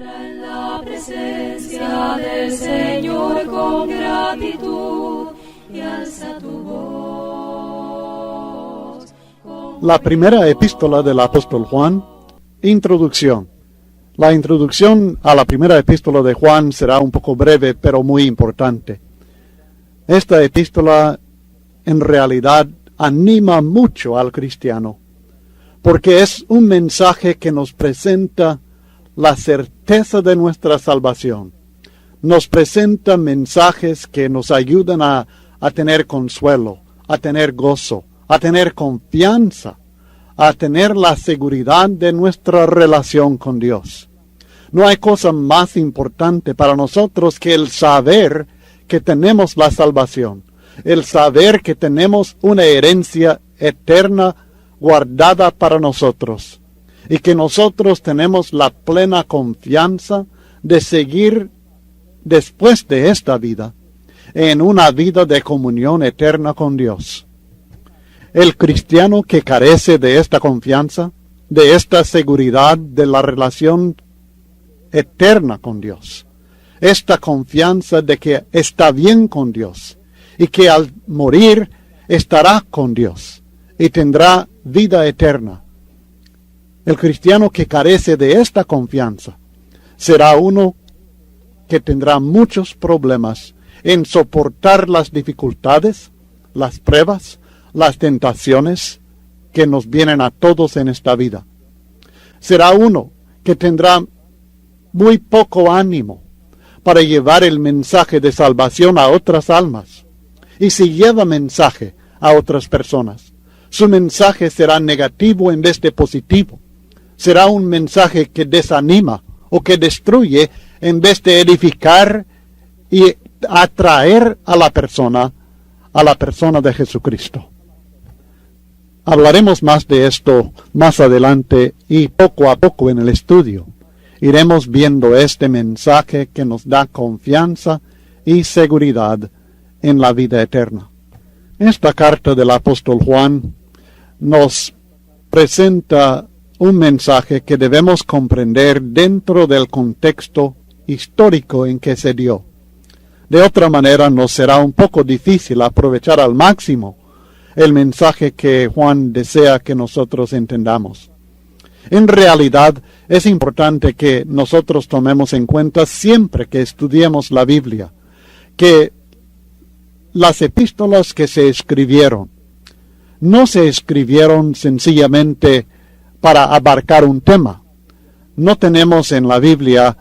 En la presencia del Señor con gratitud y alza tu voz. La primera epístola del apóstol Juan, introducción. La introducción a la primera epístola de Juan será un poco breve, pero muy importante. Esta epístola en realidad anima mucho al cristiano, porque es un mensaje que nos presenta la certeza de nuestra salvación. Nos presenta mensajes que nos ayudan a tener consuelo, a tener gozo, a tener confianza, a tener la seguridad de nuestra relación con Dios. No hay cosa más importante para nosotros que el saber que tenemos la salvación, el saber que tenemos una herencia eterna guardada para nosotros, y que nosotros tenemos la plena confianza de seguir después de esta vida, en una vida de comunión eterna con Dios. El cristiano que carece de esta confianza, de esta seguridad de la relación eterna con Dios, esta confianza de que está bien con Dios, y que al morir estará con Dios, y tendrá vida eterna. El cristiano que carece de esta confianza será uno que tendrá muchos problemas en soportar las dificultades, las pruebas, las tentaciones que nos vienen a todos en esta vida. Será uno que tendrá muy poco ánimo para llevar el mensaje de salvación a otras almas. Y si lleva mensaje a otras personas, su mensaje será negativo en vez de positivo. Será un mensaje que desanima o que destruye en vez de edificar y atraer a la persona de Jesucristo. Hablaremos más de esto más adelante y poco a poco en el estudio. Iremos viendo este mensaje que nos da confianza y seguridad en la vida eterna. Esta carta del apóstol Juan nos presenta un mensaje que debemos comprender dentro del contexto histórico en que se dio. De otra manera nos será un poco difícil aprovechar al máximo el mensaje que Juan desea que nosotros entendamos. En realidad es importante que nosotros tomemos en cuenta siempre que estudiemos la Biblia, que las epístolas que se escribieron no se escribieron sencillamente para abarcar un tema. No tenemos en la Biblia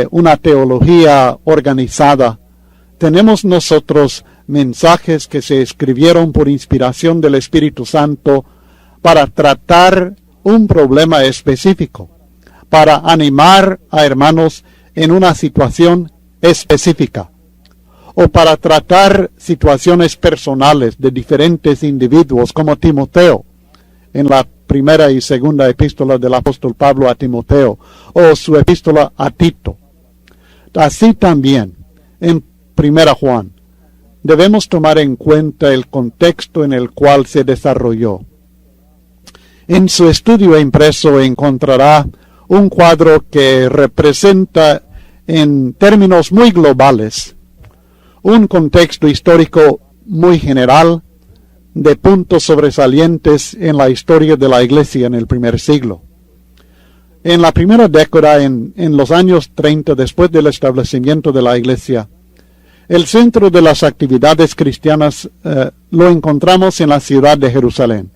una teología organizada. Tenemos nosotros mensajes que se escribieron por inspiración del Espíritu Santo para tratar un problema específico, para animar a hermanos en una situación específica, o para tratar situaciones personales de diferentes individuos como Timoteo, en la primera y segunda epístola del apóstol Pablo a Timoteo, o su epístola a Tito. Así también, en primera Juan, debemos tomar en cuenta el contexto en el cual se desarrolló. En su estudio impreso encontrará un cuadro que representa en términos muy globales un contexto histórico muy general de puntos sobresalientes en la historia de la Iglesia en el primer siglo. En la primera década, en los años 30 después del establecimiento de la Iglesia, el centro de las actividades cristianas lo encontramos en la ciudad de Jerusalén.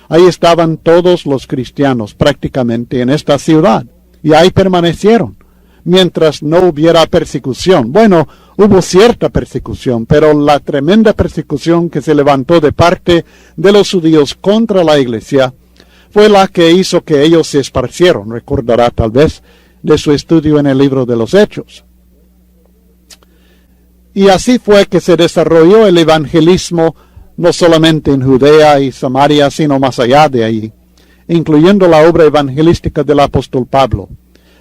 Ahí estaban todos los cristianos prácticamente en esta ciudad, y ahí permanecieron, mientras no hubiera persecución. Bueno, hubo cierta persecución, pero la tremenda persecución que se levantó de parte de los judíos contra la Iglesia fue la que hizo que ellos se esparcieron. Recordará tal vez de su estudio en el libro de los Hechos. Y así fue que se desarrolló el evangelismo no solamente en Judea y Samaria, sino más allá de ahí, incluyendo la obra evangelística del apóstol Pablo.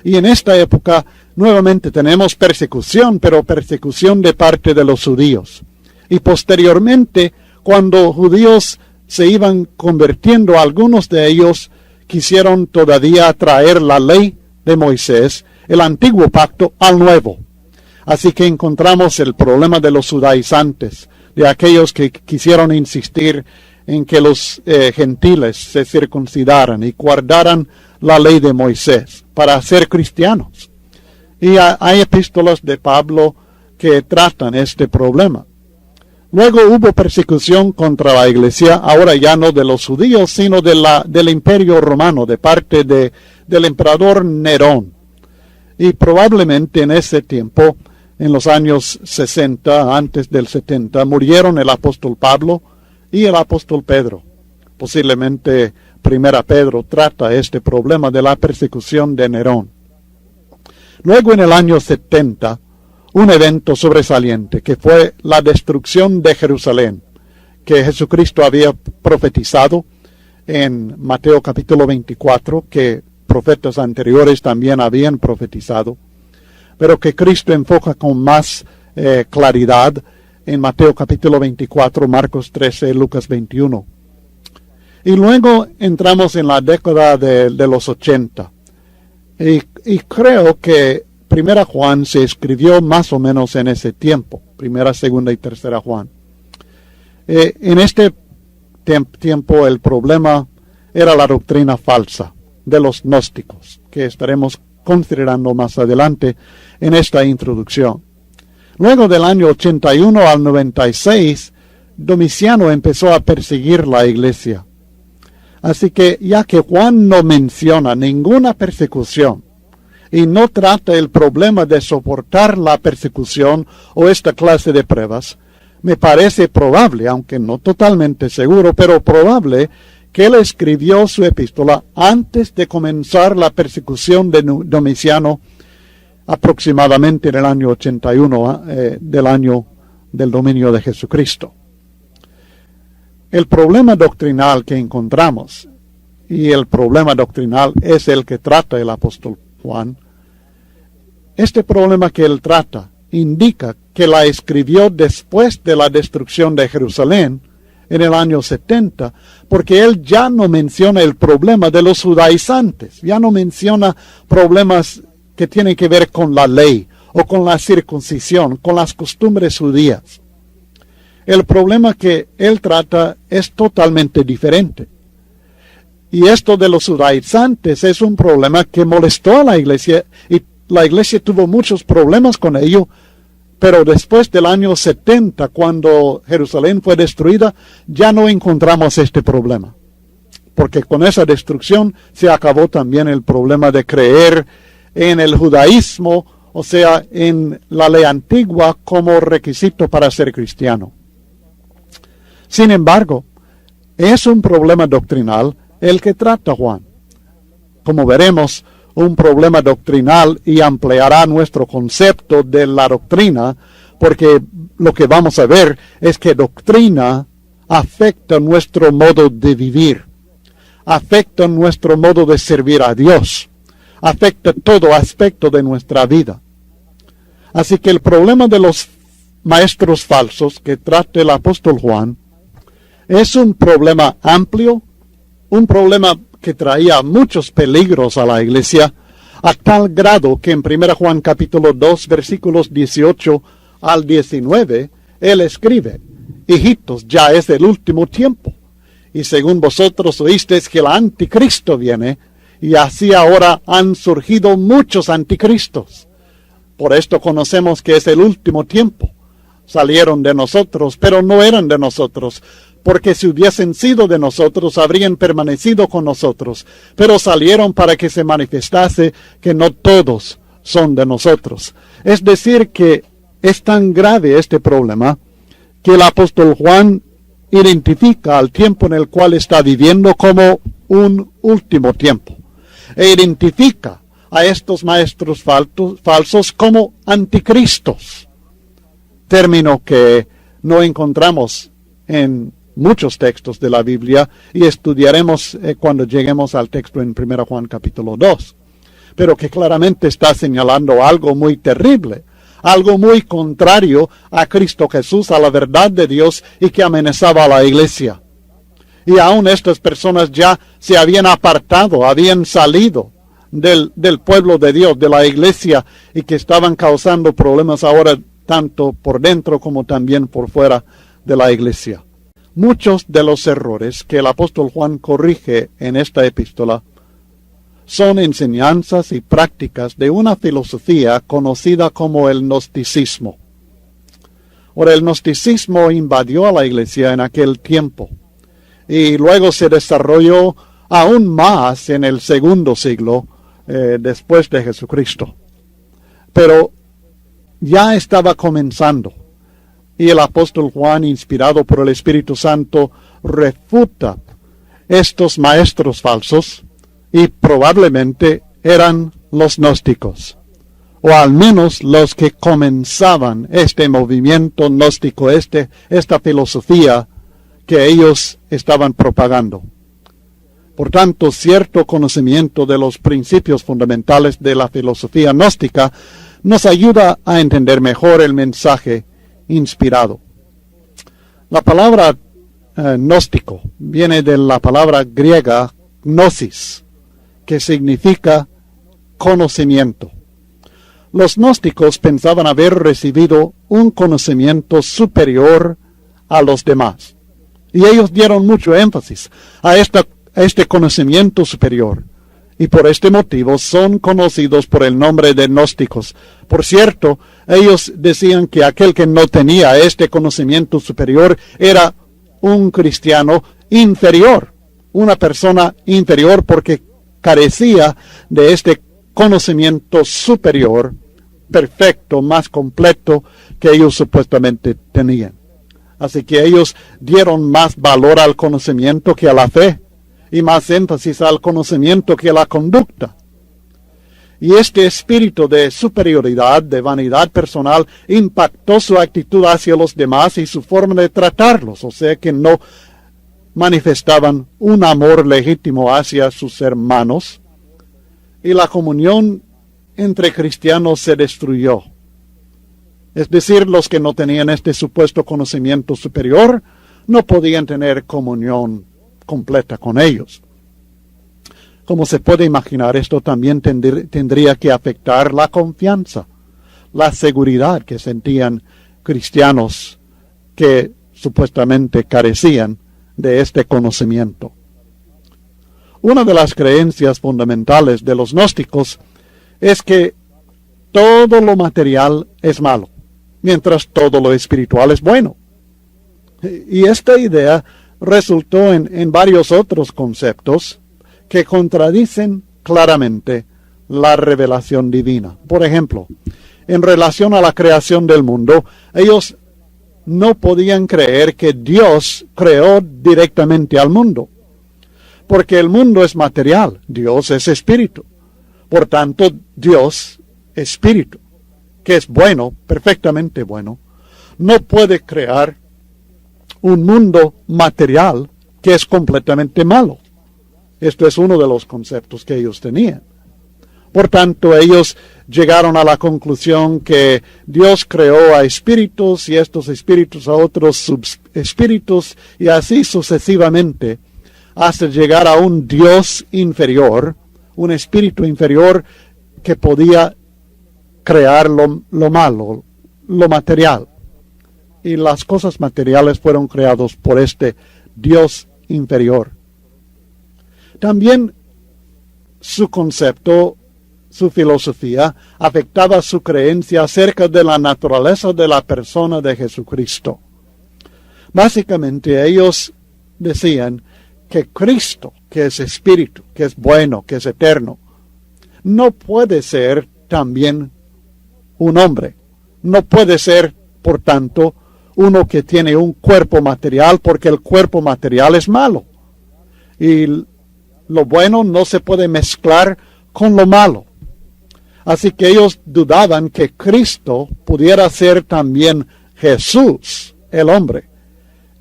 Y en esta época nuevamente tenemos persecución, pero persecución de parte de los judíos. Y posteriormente, cuando judíos se iban convirtiendo, algunos de ellos quisieron todavía traer la ley de Moisés el antiguo pacto al nuevo. Así que encontramos el problema de los judaizantes, de aquellos que quisieron insistir en que los gentiles se circuncidaran y guardaran la ley de Moisés para ser cristianos. Y hay epístolas de Pablo que tratan este problema. Luego hubo persecución contra la iglesia, ahora ya no de los judíos, sino del imperio romano, de parte del emperador Nerón. Y probablemente en ese tiempo, en los años 60, antes del 70, murieron el apóstol Pablo y el apóstol Pedro. Posiblemente Primera Pedro trata este problema de la persecución de Nerón. Luego en el año 70, un evento sobresaliente que fue la destrucción de Jerusalén, que Jesucristo había profetizado en Mateo capítulo 24, que profetas anteriores también habían profetizado, pero que Cristo enfoca con más claridad en Mateo capítulo 24, Marcos 13, Lucas 21. Y luego entramos en la década de los 80. Y creo que Primera Juan se escribió más o menos en ese tiempo. Primera, Segunda y Tercera Juan. En este tiempo el problema era la doctrina falsa de los gnósticos, que estaremos considerando más adelante en esta introducción. Luego del año 81 al 96, Domiciano empezó a perseguir la iglesia. Así que ya que Juan no menciona ninguna persecución y no trata el problema de soportar la persecución o esta clase de pruebas, me parece probable, aunque no totalmente seguro, pero probable, que él escribió su epístola antes de comenzar la persecución de Domiciano, aproximadamente en el año 81 del año del dominio de Jesucristo. El problema doctrinal que encontramos, y el problema doctrinal es el que trata el apóstol Juan, este problema que él trata indica que la escribió después de la destrucción de Jerusalén, en el año 70, porque él ya no menciona el problema de los judaizantes, ya no menciona problemas que tienen que ver con la ley o con la circuncisión, con las costumbres judías. El problema que él trata es totalmente diferente. Y esto de los judaizantes es un problema que molestó a la iglesia, y la iglesia tuvo muchos problemas con ello. Pero después del año 70, cuando Jerusalén fue destruida, ya no encontramos este problema. Porque con esa destrucción se acabó también el problema de creer en el judaísmo, o sea, en la ley antigua como requisito para ser cristiano. Sin embargo, es un problema doctrinal el que trata Juan. Como veremos, un problema doctrinal y ampliará nuestro concepto de la doctrina, porque lo que vamos a ver es que doctrina afecta nuestro modo de vivir, afecta nuestro modo de servir a Dios, afecta todo aspecto de nuestra vida. Así que el problema de los maestros falsos que trata el apóstol Juan es un problema amplio, un problema que traía muchos peligros a la iglesia, a tal grado que en 1 Juan capítulo 2, versículos 18 al 19, él escribe: hijitos, ya es el último tiempo, y según vosotros oísteis que el anticristo viene, y así ahora han surgido muchos anticristos. Por esto conocemos que es el último tiempo. Salieron de nosotros, pero no eran de nosotros, porque si hubiesen sido de nosotros, habrían permanecido con nosotros. Pero salieron para que se manifestase que no todos son de nosotros. Es decir, que es tan grave este problema, que el apóstol Juan identifica al tiempo en el cual está viviendo como un último tiempo. E identifica a estos maestros falsos como anticristos. Término que no encontramos en muchos textos de la Biblia y estudiaremos cuando lleguemos al texto en 1 Juan capítulo 2. Pero que claramente está señalando algo muy terrible, algo muy contrario a Cristo Jesús, a la verdad de Dios, y que amenazaba a la iglesia. Y aún estas personas ya se habían apartado, habían salido del pueblo de Dios, de la iglesia, y que estaban causando problemas ahora tanto por dentro como también por fuera de la iglesia. Muchos de los errores que el apóstol Juan corrige en esta epístola son enseñanzas y prácticas de una filosofía conocida como el gnosticismo. Ahora, el gnosticismo invadió a la iglesia en aquel tiempo y luego se desarrolló aún más en el segundo siglo después de Jesucristo. Pero ya estaba comenzando y el apóstol Juan, inspirado por el Espíritu Santo, refuta estos maestros falsos y probablemente eran los gnósticos, o al menos los que comenzaban este movimiento gnóstico, esta filosofía que ellos estaban propagando. Por tanto, cierto conocimiento de los principios fundamentales de la filosofía gnóstica nos ayuda a entender mejor el mensaje inspirado. La palabra gnóstico viene de la palabra griega gnosis, que significa conocimiento. Los gnósticos pensaban haber recibido un conocimiento superior a los demás, y ellos dieron mucho énfasis a este conocimiento superior, y por este motivo son conocidos por el nombre de gnósticos. Por cierto, ellos decían que aquel que no tenía este conocimiento superior era un cristiano inferior, una persona inferior porque carecía de este conocimiento superior, perfecto, más completo que ellos supuestamente tenían. Así que ellos dieron más valor al conocimiento que a la fe, y más énfasis al conocimiento que a la conducta. Y este espíritu de superioridad, de vanidad personal, impactó su actitud hacia los demás y su forma de tratarlos, o sea que no manifestaban un amor legítimo hacia sus hermanos, y la comunión entre cristianos se destruyó. Es decir, los que no tenían este supuesto conocimiento superior no podían tener comunión completa con ellos. Como se puede imaginar, esto también tendría que afectar la confianza, la seguridad que sentían cristianos que supuestamente carecían de este conocimiento. Una de las creencias fundamentales de los gnósticos es que todo lo material es malo, mientras todo lo espiritual es bueno. Y esta idea resultó en varios otros conceptos que contradicen claramente la revelación divina. Por ejemplo, en relación a la creación del mundo, ellos no podían creer que Dios creó directamente al mundo, porque el mundo es material, Dios es espíritu. Por tanto, Dios, espíritu, que es bueno, perfectamente bueno, no puede crear un mundo material que es completamente malo. Esto es uno de los conceptos que ellos tenían. Por tanto, ellos llegaron a la conclusión que Dios creó a espíritus y estos espíritus a otros subespíritus y así sucesivamente hasta llegar a un Dios inferior, un espíritu inferior que podía crear lo malo, lo material. Y las cosas materiales fueron creados por este Dios inferior. También su concepto, su filosofía, afectaba su creencia acerca de la naturaleza de la persona de Jesucristo. Básicamente ellos decían que Cristo, que es espíritu, que es bueno, que es eterno, no puede ser también un hombre. No puede ser, por tanto, uno que tiene un cuerpo material, porque el cuerpo material es malo. Y lo bueno no se puede mezclar con lo malo. Así que ellos dudaban que Cristo pudiera ser también Jesús, el hombre.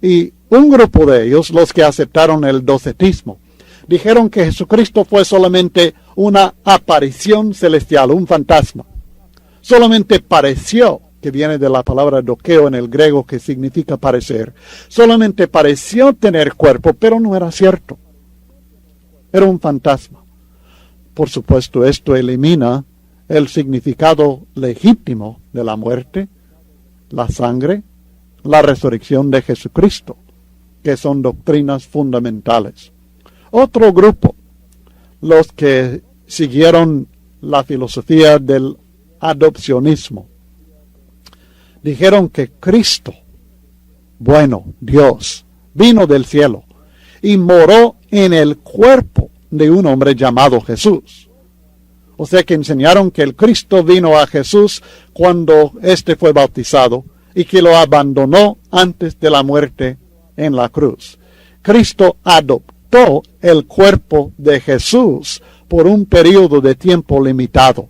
Y un grupo de ellos, los que aceptaron el docetismo, dijeron que Jesucristo fue solamente una aparición celestial, un fantasma. Solamente pareció, que viene de la palabra dokeo en el griego, que significa parecer. Solamente pareció tener cuerpo, pero no era cierto. Era un fantasma. Por supuesto, esto elimina el significado legítimo de la muerte, la sangre, la resurrección de Jesucristo, que son doctrinas fundamentales. Otro grupo, los que siguieron la filosofía del adopcionismo, dijeron que Cristo, bueno, Dios, vino del cielo y moró en el cuerpo de un hombre llamado Jesús. O sea que enseñaron que el Cristo vino a Jesús cuando éste fue bautizado y que lo abandonó antes de la muerte en la cruz. Cristo adoptó el cuerpo de Jesús por un periodo de tiempo limitado,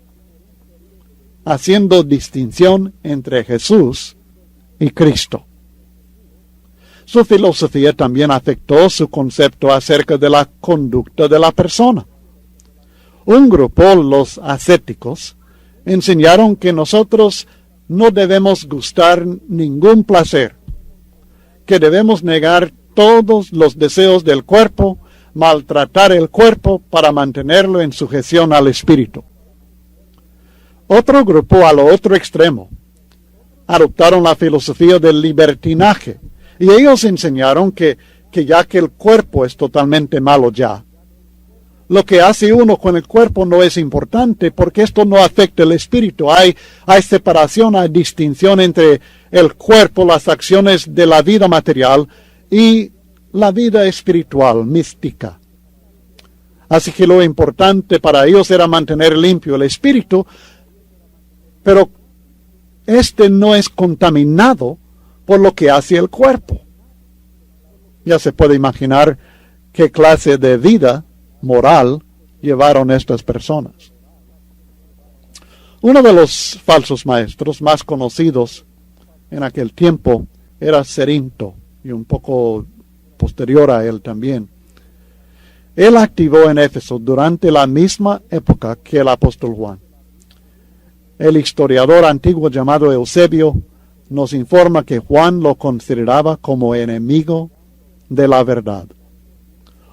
haciendo distinción entre Jesús y Cristo. Su filosofía también afectó su concepto acerca de la conducta de la persona. Un grupo, los ascéticos, enseñaron que nosotros no debemos gustar ningún placer, que debemos negar todos los deseos del cuerpo, maltratar el cuerpo para mantenerlo en sujeción al espíritu. Otro grupo, a lo otro extremo, adoptaron la filosofía del libertinaje, y ellos enseñaron que ya que el cuerpo es totalmente malo ya, lo que hace uno con el cuerpo no es importante porque esto no afecta el espíritu. Hay separación, hay distinción entre el cuerpo, las acciones de la vida material y la vida espiritual, mística. Así que lo importante para ellos era mantener limpio el espíritu, pero este no es contaminado por lo que hace el cuerpo. Ya se puede imaginar qué clase de vida moral llevaron estas personas. Uno de los falsos maestros más conocidos en aquel tiempo era Cerinto, y un poco posterior a él también. Él activó en Éfeso durante la misma época que el apóstol Juan. El historiador antiguo llamado Eusebio nos informa que Juan lo consideraba como enemigo de la verdad.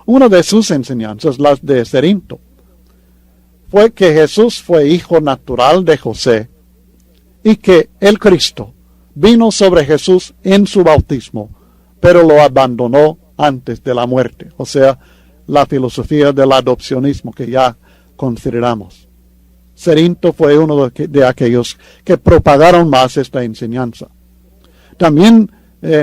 Una de sus enseñanzas, las de Cerinto, fue que Jesús fue hijo natural de José y que el Cristo vino sobre Jesús en su bautismo, pero lo abandonó antes de la muerte. O sea, la filosofía del adopcionismo que ya consideramos. Cerinto fue uno de aquellos que propagaron más esta enseñanza. También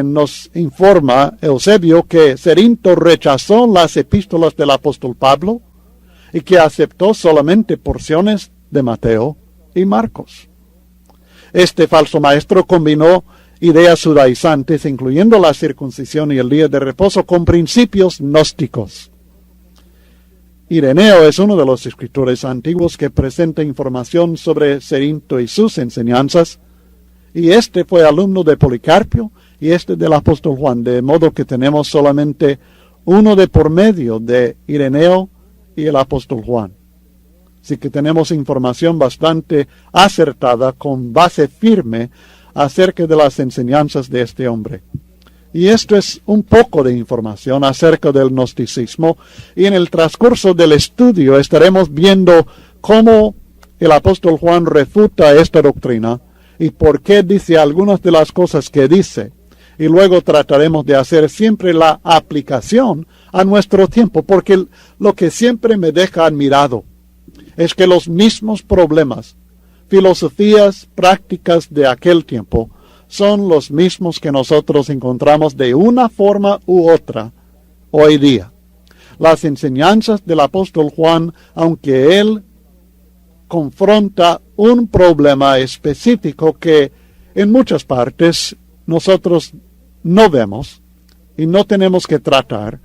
nos informa Eusebio que Cerinto rechazó las epístolas del apóstol Pablo y que aceptó solamente porciones de Mateo y Marcos. Este falso maestro combinó ideas judaizantes, incluyendo la circuncisión y el día de reposo, con principios gnósticos. Ireneo es uno de los escritores antiguos que presenta información sobre Cerinto y sus enseñanzas, y este fue alumno de Policarpio y este del apóstol Juan, de modo que tenemos solamente uno de por medio de Ireneo y el apóstol Juan. Así que tenemos información bastante acertada, con base firme, acerca de las enseñanzas de este hombre. Y esto es un poco de información acerca del gnosticismo, y en el transcurso del estudio estaremos viendo cómo el apóstol Juan refuta esta doctrina y por qué dice algunas de las cosas que dice. Y luego trataremos de hacer siempre la aplicación a nuestro tiempo, porque lo que siempre me deja admirado es que los mismos problemas, filosofías, prácticas de aquel tiempo, son los mismos que nosotros encontramos de una forma u otra hoy día. Las enseñanzas del apóstol Juan, aunque él confronta un problema específico que en muchas partes nosotros no vemos y no tenemos que tratar,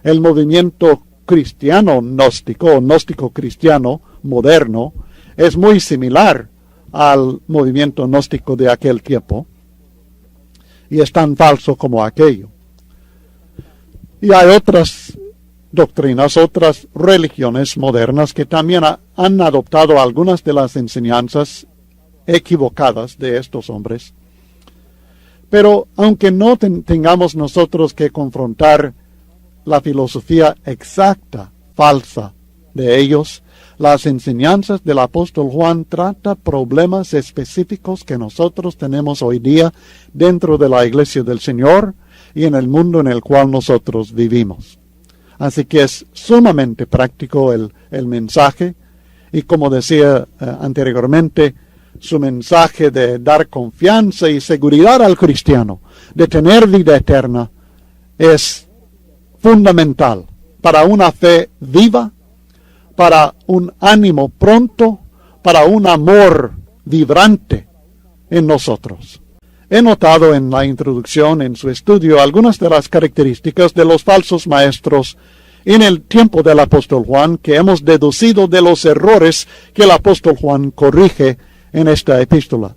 el movimiento cristiano gnóstico o gnóstico cristiano moderno es muy similar al movimiento gnóstico de aquel tiempo y es tan falso como aquello. Y hay otras doctrinas, otras religiones modernas que también han adoptado algunas de las enseñanzas equivocadas de estos hombres. Pero aunque no tengamos nosotros que confrontar la filosofía exacta, falsa de ellos, las enseñanzas del apóstol Juan tratan problemas específicos que nosotros tenemos hoy día dentro de la iglesia del Señor y en el mundo en el cual nosotros vivimos. Así que es sumamente práctico el mensaje, y como decía anteriormente, su mensaje de dar confianza y seguridad al cristiano, de tener vida eterna, es fundamental para una fe viva, para un ánimo pronto, para un amor vibrante en nosotros. He notado en la introducción en su estudio algunas de las características de los falsos maestros en el tiempo del apóstol Juan que hemos deducido de los errores que el apóstol Juan corrige en esta epístola.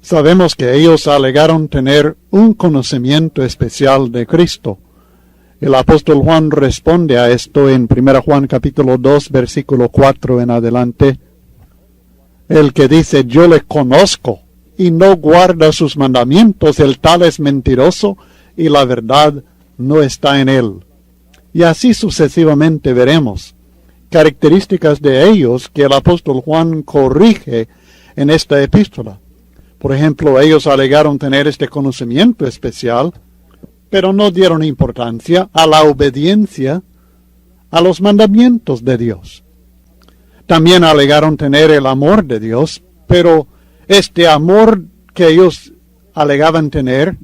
Sabemos que ellos alegaron tener un conocimiento especial de Cristo. El apóstol Juan responde a esto en 1 Juan capítulo 2, versículo 4 en adelante. El que dice, yo le conozco, y no guarda sus mandamientos, el tal es mentiroso, y la verdad no está en él. Y así sucesivamente veremos características de ellos que el apóstol Juan corrige en esta epístola. Por ejemplo, ellos alegaron tener este conocimiento especial, pero no dieron importancia a la obediencia a los mandamientos de Dios. También alegaron tener el amor de Dios, pero este amor que ellos alegaban tener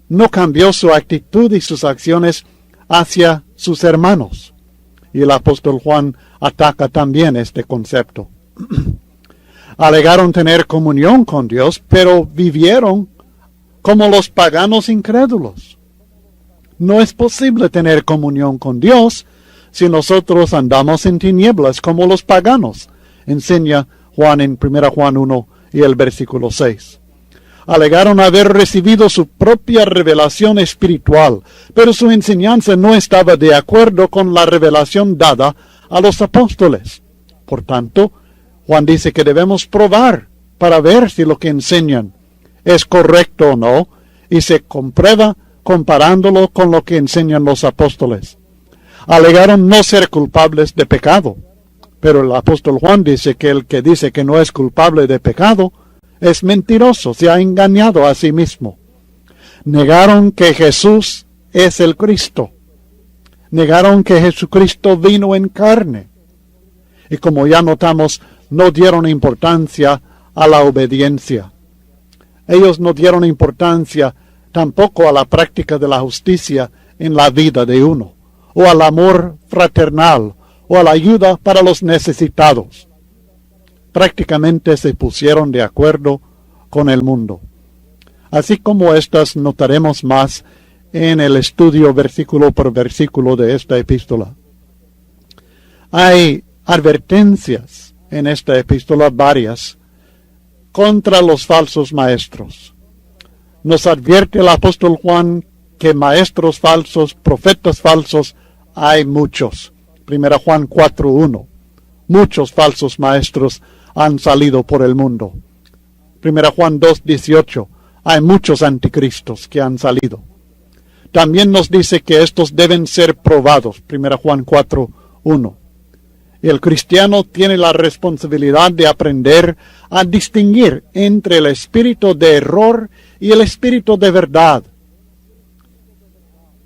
no cambió su actitud y sus acciones hacia sus hermanos. Y el apóstol Juan ataca también este concepto. Alegaron tener comunión con Dios, pero vivieron como los paganos incrédulos. No es posible tener comunión con Dios si nosotros andamos en tinieblas como los paganos, enseña Juan en 1 Juan 1 y el versículo 6. Alegaron haber recibido su propia revelación espiritual, pero su enseñanza no estaba de acuerdo con la revelación dada a los apóstoles. Por tanto, Juan dice que debemos probar para ver si lo que enseñan es correcto o no, y se comprueba comparándolo con lo que enseñan los apóstoles. Alegaron no ser culpables de pecado, pero el apóstol Juan dice que el que dice que no es culpable de pecado es mentiroso, se ha engañado a sí mismo. Negaron que Jesús es el Cristo. Negaron que Jesucristo vino en carne. Y como ya notamos, no dieron importancia a la obediencia. Ellos no dieron importancia tampoco a la práctica de la justicia en la vida de uno, o al amor fraternal, o a la ayuda para los necesitados. Prácticamente se pusieron de acuerdo con el mundo. Así como estas notaremos más en el estudio versículo por versículo de esta epístola. Hay advertencias en esta epístola varias contra los falsos maestros. Nos advierte el apóstol Juan que maestros falsos, profetas falsos, hay muchos. 1 Juan 4:1. Muchos falsos maestros han salido por el mundo. 1 Juan 2:18. Hay muchos anticristos que han salido. También nos dice que estos deben ser probados. 1 Juan 4:1. Y el cristiano tiene la responsabilidad de aprender a distinguir entre el espíritu de error y el espíritu de verdad.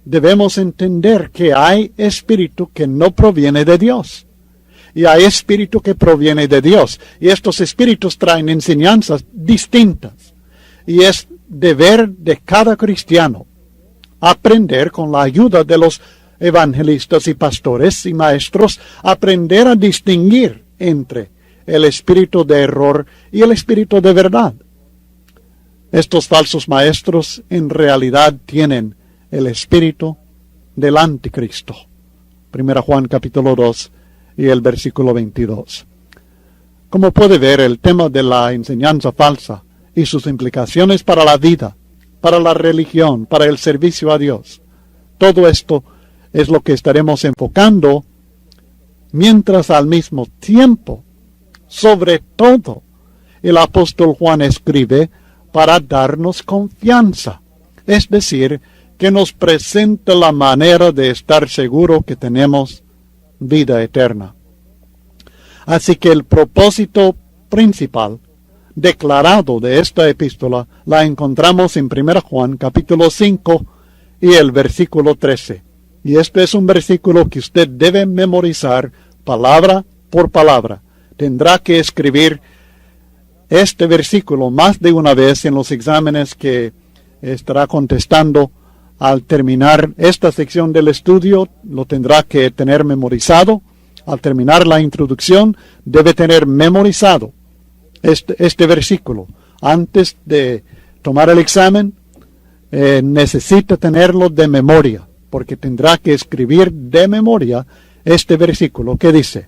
Debemos entender que hay espíritu que no proviene de Dios, y hay espíritu que proviene de Dios, y estos espíritus traen enseñanzas distintas, y es deber de cada cristiano aprender con la ayuda de los evangelistas y pastores y maestros, aprender a distinguir entre el espíritu de error y el espíritu de verdad. Estos falsos maestros en realidad tienen el espíritu del anticristo. 1 Juan capítulo 2 y el versículo 22. Como puede ver, el tema de la enseñanza falsa y sus implicaciones para la vida, para la religión, para el servicio a Dios, todo esto es lo que estaremos enfocando, mientras al mismo tiempo, sobre todo, el apóstol Juan escribe para darnos confianza, es decir, que nos presenta la manera de estar seguro que tenemos vida eterna. Así que el propósito principal declarado de esta epístola la encontramos en 1 Juan capítulo 5 y el versículo 13. Y este es un versículo que usted debe memorizar palabra por palabra. Tendrá que escribir este versículo más de una vez en los exámenes que estará contestando al terminar esta sección del estudio. Lo tendrá que tener memorizado. Al terminar la introducción, debe tener memorizado este versículo. Antes de tomar el examen, necesita tenerlo de memoria, porque tendrá que escribir de memoria este versículo que dice: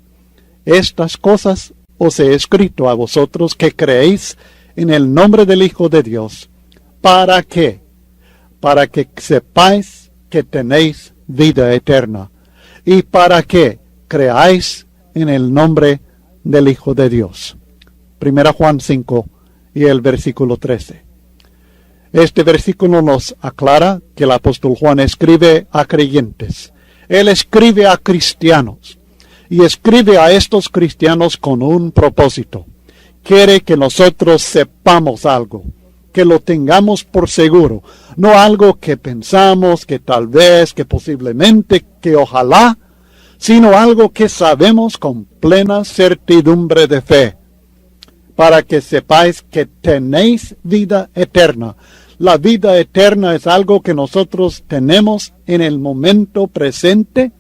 estas cosas os he escrito a vosotros que creéis en el nombre del Hijo de Dios. ¿Para qué? Para que sepáis que tenéis vida eterna, y para que creáis en el nombre del Hijo de Dios. 1 Juan 5 y el versículo 13. Este versículo nos aclara que el apóstol Juan escribe a creyentes. Él escribe a cristianos. Y escribe a estos cristianos con un propósito. Quiere que nosotros sepamos algo, que lo tengamos por seguro, no algo que pensamos, que tal vez, que posiblemente, que ojalá, sino algo que sabemos con plena certidumbre de fe, para que sepáis que tenéis vida eterna. La vida eterna es algo que nosotros tenemos en el momento presente,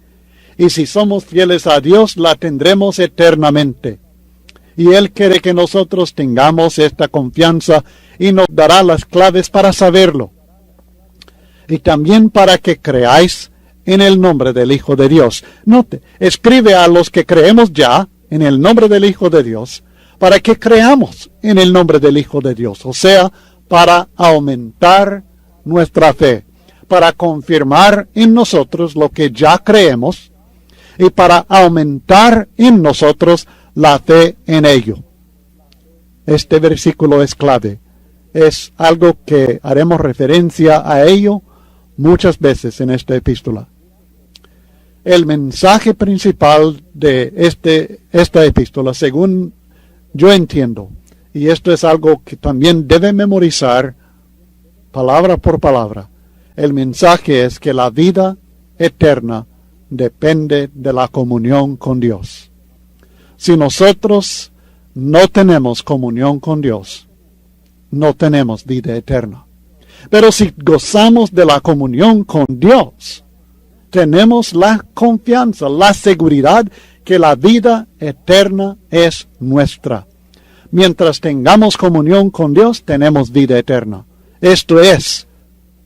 y si somos fieles a Dios, la tendremos eternamente. Y Él quiere que nosotros tengamos esta confianza y nos dará las claves para saberlo. Y también para que creáis en el nombre del Hijo de Dios. Note, escribe a los que creemos ya en el nombre del Hijo de Dios, para que creamos en el nombre del Hijo de Dios. O sea, para aumentar nuestra fe, para confirmar en nosotros lo que ya creemos, y para aumentar en nosotros la fe en ello. Este versículo es clave. Es algo que haremos referencia a ello muchas veces en esta epístola. El mensaje principal de esta epístola, según yo entiendo, y esto es algo que también debe memorizar palabra por palabra, el mensaje es que la vida eterna depende de la comunión con Dios. Si nosotros no tenemos comunión con Dios, no tenemos vida eterna. Pero si gozamos de la comunión con Dios, tenemos la confianza, la seguridad que la vida eterna es nuestra. Mientras tengamos comunión con Dios, tenemos vida eterna. Esto es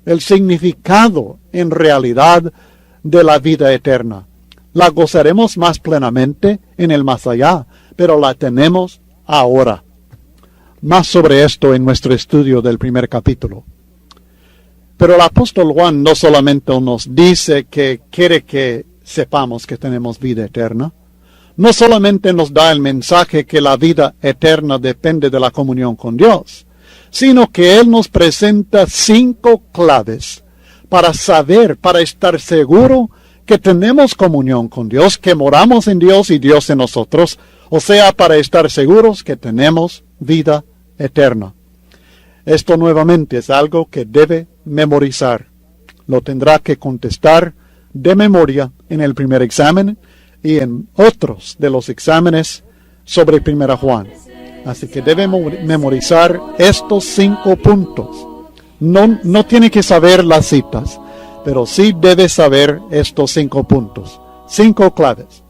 el significado en realidad de la vida eterna. La gozaremos más plenamente en el más allá, pero la tenemos ahora. Más sobre esto en nuestro estudio del primer capítulo. Pero el apóstol Juan no solamente nos dice que quiere que sepamos que tenemos vida eterna, no solamente nos da el mensaje que la vida eterna depende de la comunión con Dios, sino que Él nos presenta 5 claves para saber, para estar seguro que tenemos comunión con Dios, que moramos en Dios y Dios en nosotros, o sea, para estar seguros que tenemos vida eterna. Esto nuevamente es algo que debe memorizar. Lo tendrá que contestar de memoria en el primer examen y en otros de los exámenes sobre 1 Juan. Así que debe memorizar estos 5 puntos. No tiene que saber las citas, pero sí debe saber estos 5 puntos, 5 claves.